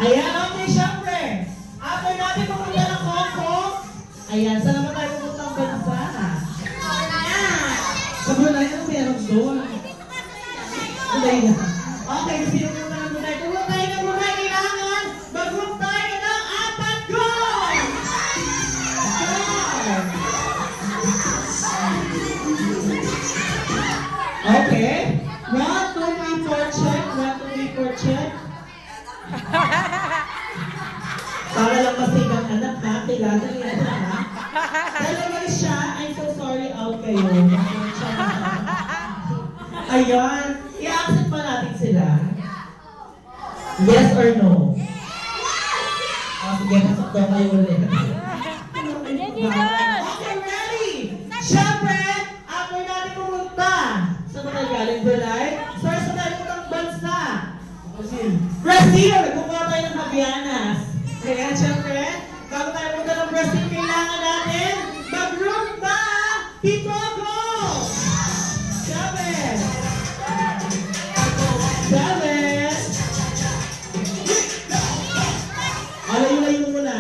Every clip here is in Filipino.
Ayan, okay, syempre. After natin pumunta ng Hong Kong, ayan, saan naman tayo pumunta ang bansa? Sa Brunei, ano meron doon? Brunei na. Okay, sino pumunta ng Brunei? Pumunta tayo ng Brunei, kailangan mag-group tayo ng 4 goal! Okay. 1, 2, 3, 4, check. 1, 2, 3, 4, check. Para lang masibang anak ha, kailangan yan ha. Dalawa siya, I'm so sorry, out kayo. Ayan, i-accept pa natin sila. Yes or no? Sige, pasok daw kayo ulit. Okay, ready? Siyempre, after natin pumunta, saan tayo galing, Brunei? Sir, saan tayo pumunta bansa? Brazil! Nagkukuha tayo ng Habianas. Kaya, siyempre, bago tayo pumunta ng Brazil, kailangan natin mag-group na Pitogo! 7! 7! Layo-layo muna.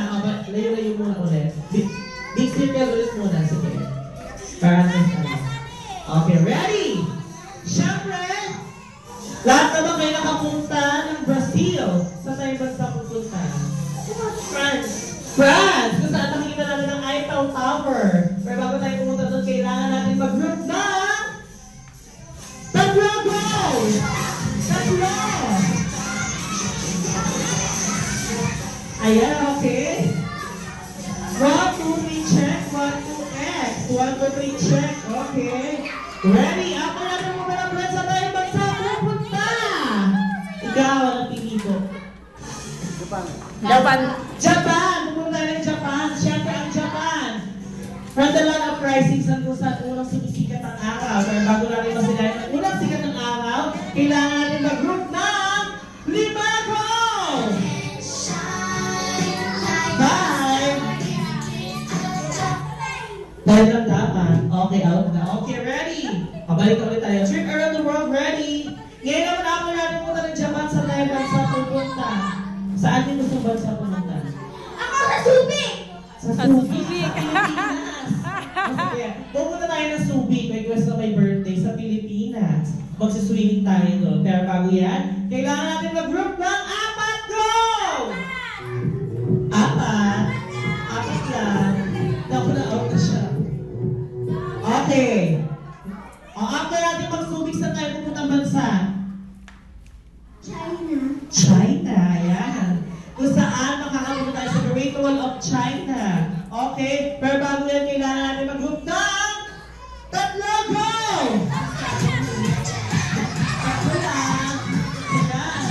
Layo-layo muna ulit. Big circle ulit muna. Sige. Para natin. Okay, ready? Siyempre, lahat naman kayo nakapunta ng Brazil. Saan tayo bansa pupunta? France. France! Kung saan nakikita natin ang Eiffel Tower. Pero bago tayo pumunta doon, kailangan natin mag-group na tatlo goal! Tatlo! Ayan, okay. 1, 2, 3, check. 1, 2, X. 1, 2, 3, check. Okay. Ready? After natin pumunta ng France, saan tayo bansa pupunta? Ikaw, ang pinito. Japan. Japan! Pumunta ng Japan. Siyempre ang Japan. From the land of rising, saan kung saan unang sumisikat ang araw. Pero bago natin masilayan ang unang sikat ng araw, kailangan natin mag-group ng 5 goal! 5. Dahil lang dapat. Okay, out na. Okay, ready? Pabalik ulit tayo. Trip around the world, ready? Ngayon naman ako natin pumunta ng Japan sa tayo bansa pupunta. Saan din gusto bansa pumunta? Ako sa Subic! Sa Subic. Sa Pilipinas. Okay. Pupunta tayo ng Subic. May gusto may birthday sa Pilipinas. Magsiswimming tayo doon. Pero bago yan, kailangan natin mag-group ng 4 goal! 4? 4 lang. Naku na out na siya. Okay. After natin mag-Subic, saan tayo pupuntang bansa? China. China, yan. Kung saan makakapunta tayo sa Great Wall of China. Okay? Pero bago yan, kailangan natin mag-group ng 3 goal! 3 lang. Yan.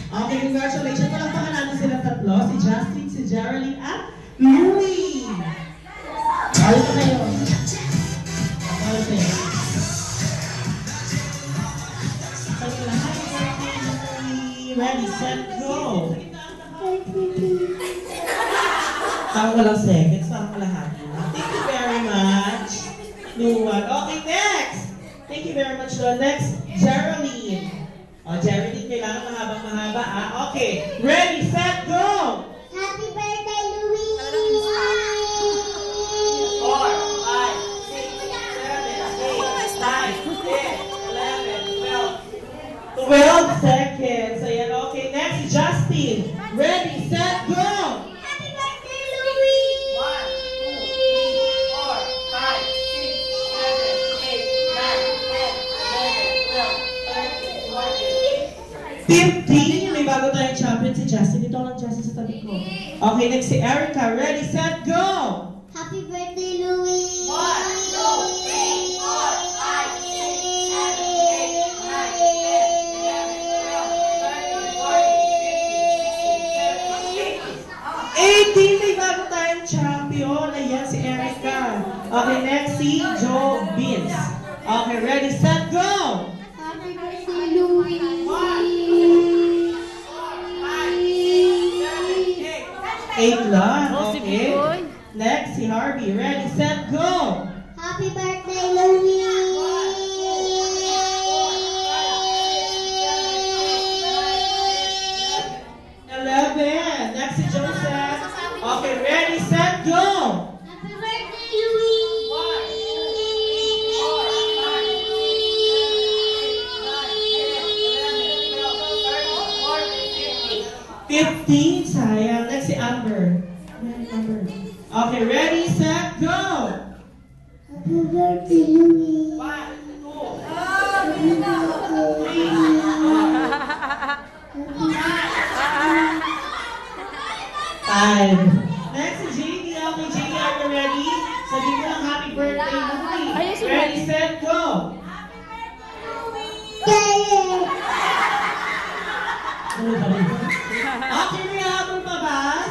Okay, congratulations. Palakpakan natin sila 3. Si Justin, si Geraldine, at Louie. Ayos na kayo. Ayos na kayo. Ready, set, go! Parang walang seconds, parang kalahati. Thank you very much. New one. Okay, next! Thank you very much, Lord. Next, Geraldine. Geraldine, kailangan mahaba-mahaba. Okay, ready, set, go! Happy birthday, Louie! 12 seconds. Ayan, okay. Next, Justin. Ready, set, go! Happy birthday, Louie! 15. May bago tayong champion si Justin. Ito lang Justin sa tabi ko. Okay, next si Erica. Ready, set, go! Happy birthday, Louie! 18, may bago tayong champion. Ayan, si Erica. Okay, next si Joe Beans. Okay, ready, set, go! Happy birthday, Louie! 8 lang. Okay. Next, si Harvey. Ready, set, go! Happy birthday, Louie! 15, sayang. Next si Amber. Okay, ready, set, go! Happy birthday, Louie. 1, 2, 5. Next si JD. Okay, JD, are you ready? Sabihin mo lang happy birthday, Louie. Ready, set, go! Okay, may habol pa ba?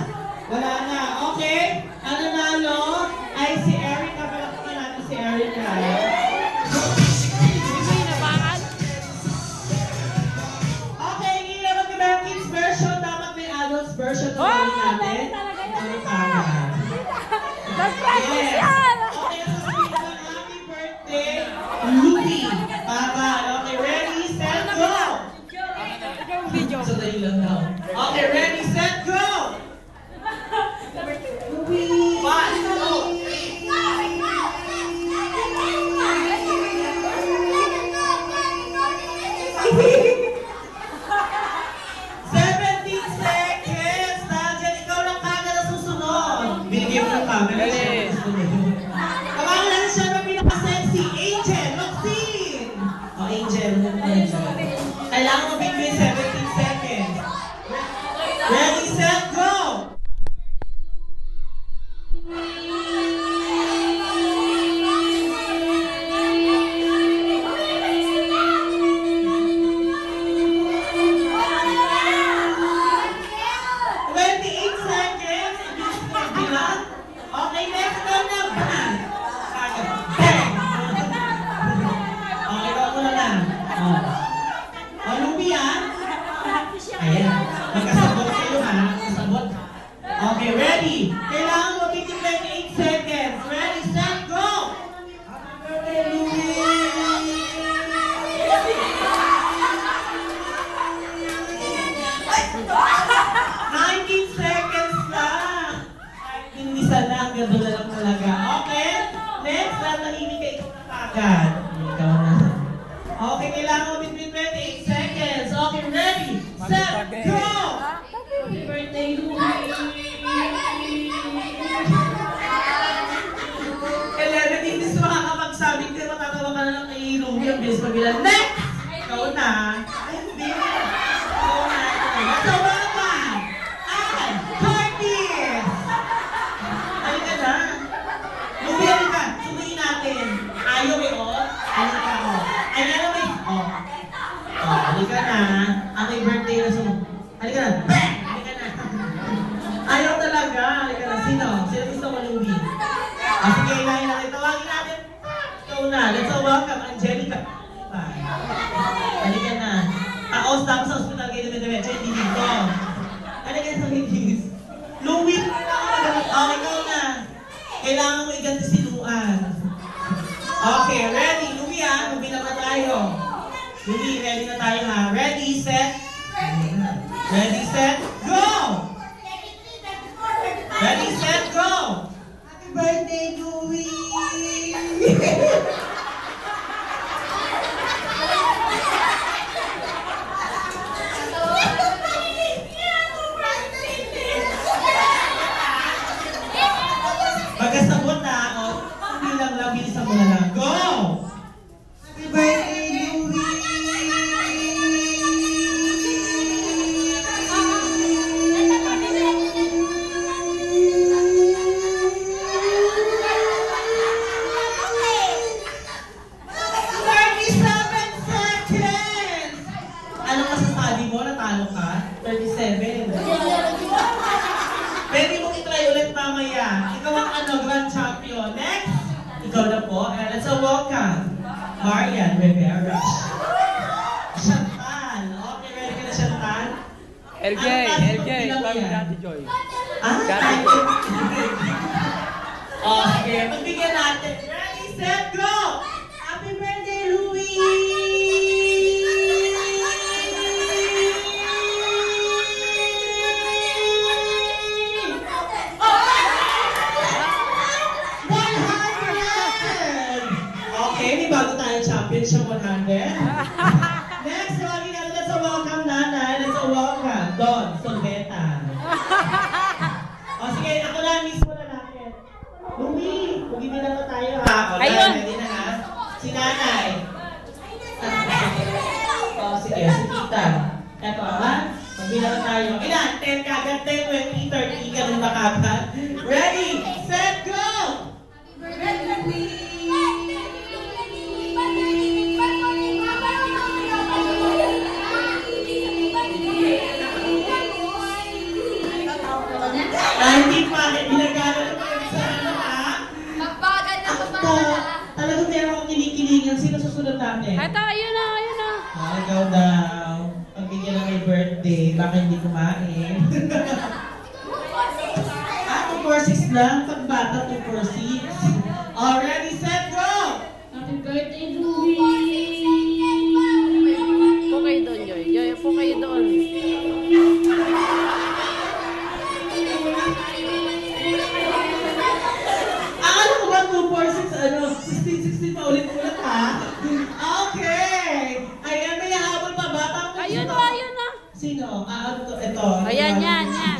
Wala na. Okay? Ang nanalo ay si Erica. Palakpakan natin si Erica. Okay, hindi na mag-ibang kids version. Dapat may adults version na gawin natin. Ano tama? Yes. Okay, sasabihin ko lang happy birthday, Louie. Tama. Okay, ready, set, go! Sandali lang daw. Okay, ready, set, go! 1, 17 seconds! Nandiyan, ikaw lang kagad na susunod. Binigay mo ng camera. Kapangalan siya na pinaka-sexy, Angel Roxine! Oh, Angel. Kailangan mo bigay 17 seconds. Ready, set, go! Okay, next go na. Bang! Bang! Okay, go muna na. O, Louie, ah. Ayan. Magkasabot kayo, ha? Magkasabot. Okay, ready? Kailangan mo bigyan 28 seconds. Ready, set, go! Happy birthday, Louie! 19 seconds lang. Hindi sana, ganda na lang talaga. Okay? Next, natahimik ka ikaw na kagad. Ikaw na. Okay, kailangan mo between 28 seconds. Okay, ready, set, go! Happy birthday, Louie! 11 minutes makakapagsabi ka, matatawa ka na lang kay Louie. Ang bilis pabilang. Next! Ikaw na. Ay, hindi. Ikaw na. Natawa ka! Ay, Curtis! Halika na. Louie, halika. Sumuhin natin. Ayaw eh, oh. Halika ako. Ay, ano may... Oh. Oh, halika na. Ang may birthday na sumunod. Halika na. Bang! Halika na. Ayaw talaga. Halika na. Sino? Sino gusto mo, Louie? Ah, sige, ilahin natin. Tawagin natin. Ikaw na. Let's welcome Angelica. Halika na. Taos tapos sa hospital kayo namin. Hindi dito. Halika sa Higis. Louie, okay, ikaw na. Kailangan mo iganti si Luan. Okay, ready? Louie, ah. Mabilang na tayo. Louie, ready na tayo, ha? Ready, set. Ready, set, go! Ready, set, go! Happy birthday, Louie! Magkasabot na, o. Bilang lang, bilisan mo na lang. Go! Happy birthday, Louie! Anong masasabi mo? Natalo ka? 37. Pwede mong itry ulit mamaya. Ikaw ang grand champion. Next, ikaw na po. And let's welcome Marian Rivera. Chantal. Okay, ready ka na, Chantal? LJ, sabi Dati Joy. Ah, Dati thank Joy. you. Okay, pagbigyan natin. Ready, set, go! Happy birthday, Louie! Okay, may bago tayong champion siya 100. Next, lagi natin let's welcome nanay. Let's welcome Don Solveta. nanay. Oh, sige, si tita. Eto, ha? Magbilang tayo. Ilan? 10 kagad, 10, 20, 30, ganun ba kagad? Ready, set, go! Hindi pa, ginagano na kayo sa ano, ha? Magbagal na Ako, talagang meron akong kinikilingan. Sino susunod natin? Ito, ayun na, ayun na. Ikaw daw. Pagbigyan na may birthday, baka hindi kumain. 2 4 6 lang. Pagbata, 2 4 6. Already, set, go! Happy birthday, Louie! Po kayo doon, Joy. Joy, po kayo doon. Akala ko ba 2 4 6, ano, 16 16 pa ulit-ulit, ha? Okay! Ayan, may habol pa ba? Tapos Ayun ito. na, ayun na. Sino? Ito. Ayan, yan, yan.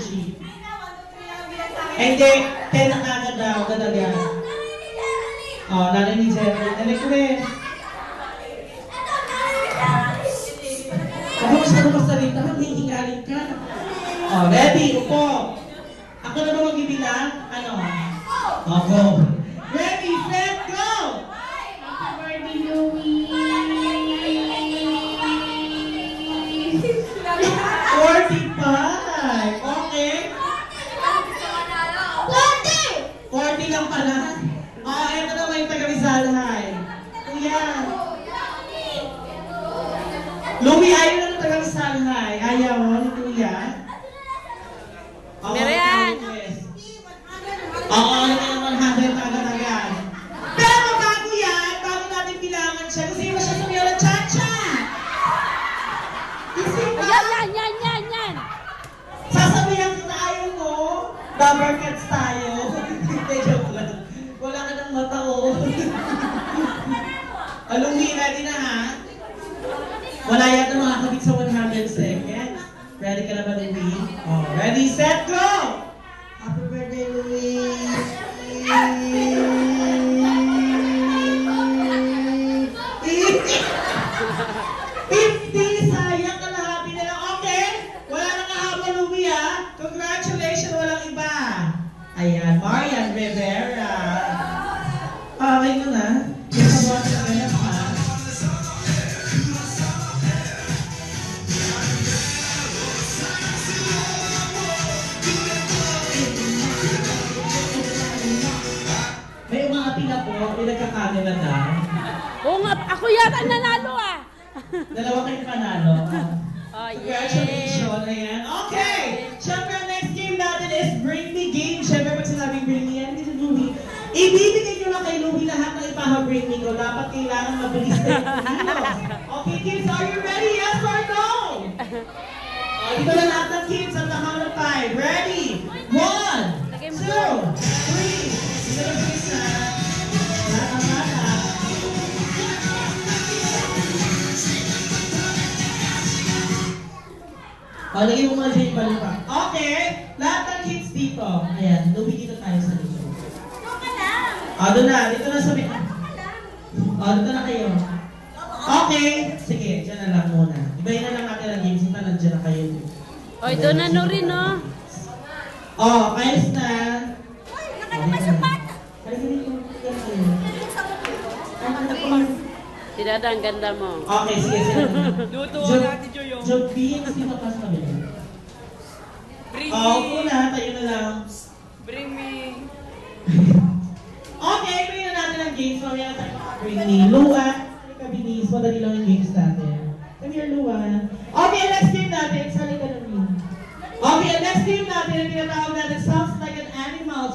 Hindi, 10 na kagad daw, gadagan. Oh, nanay ni Jerry. Nanay ko rin. Ako masyado masalita, maghihingaling ka. Oh, ready, upo. Ako na ba magbibilang? Ano? Ako. Ready, set, go! Happy birthday, Louie! 45. Okay. 40 lang pala. Oh, eto na may taga-Rizal High. Kuya. Louie, ayaw na ng taga-Rizal High. Ayaw mo ni Kuya. Merian. Oo, ano ka naman 100 agad-agad. Pero bago yan, bago natin bilangan siya, kasi mo siya sumiyaw ng cha-cha. Kasi ba? Ayan, yan, yan, yan. Sasabihan ko na ayaw mo. Rubber cats tayo. Hindi, joke lang. Wala ka ng mata, oh. Louie, ready na, ha? Wala yata makakabit sa 100 seconds. Ready ka na ba, Louie? Oh, ready, set, go! Happy birthday, Louie! 50! Sayang, kalahati na lang. Okay, wala nang kahabol, Louie, ha? Congratulations, walang iba. Ayan, Marian Rivera. Okay mo na. Nakabuhat na ganyan, ha? May umaapi na po, pinagkakamera na. Oo nga, ako yata nanalo ah. Dalawa kayong panalo. Oh, Congratulations, yeah. ayan. Okay! Siyempre, ang next game natin is Bring Me Game. Siyempre, pag sinabing Bring Me, yan dito, Louie. Ibibigay nyo lang kay Louie lahat ng ipaha-Bring Me ko. Dapat kailangan mabilis na yung okay, kids, are you ready? Yes or no? Dito na lahat ng kids at the count of 5. Ready? 1, 2, 3. Dito na kids na. Lahat ng bata. Lagay mo muna dyan yung balipa. Okay, lahat ng kids dito. Ayan, Louie, dito tayo sa dito. Doon na, dito na sa dito na kayo. Okay, sige, dyan na lang muna. Ibahin na lang natin ang games, sinta nandiyan na kayo. Oy, doon na rin, no? Kayos na. Sinada, ang ganda mo. Okay, sige, sige. Luto ka natin, Joy. Joke B, kasi mapas kami. Bring Upo me. na, tayo na lang. Bring me. Okay, bring na natin ang games. Mamaya tayo bring ni Lua. Halika, binis. Madali lang yung games natin. Come here, Lua. Okay, next game natin. Sali ka na rin. Okay, next game natin, ang tinatawag natin, sounds like an animal.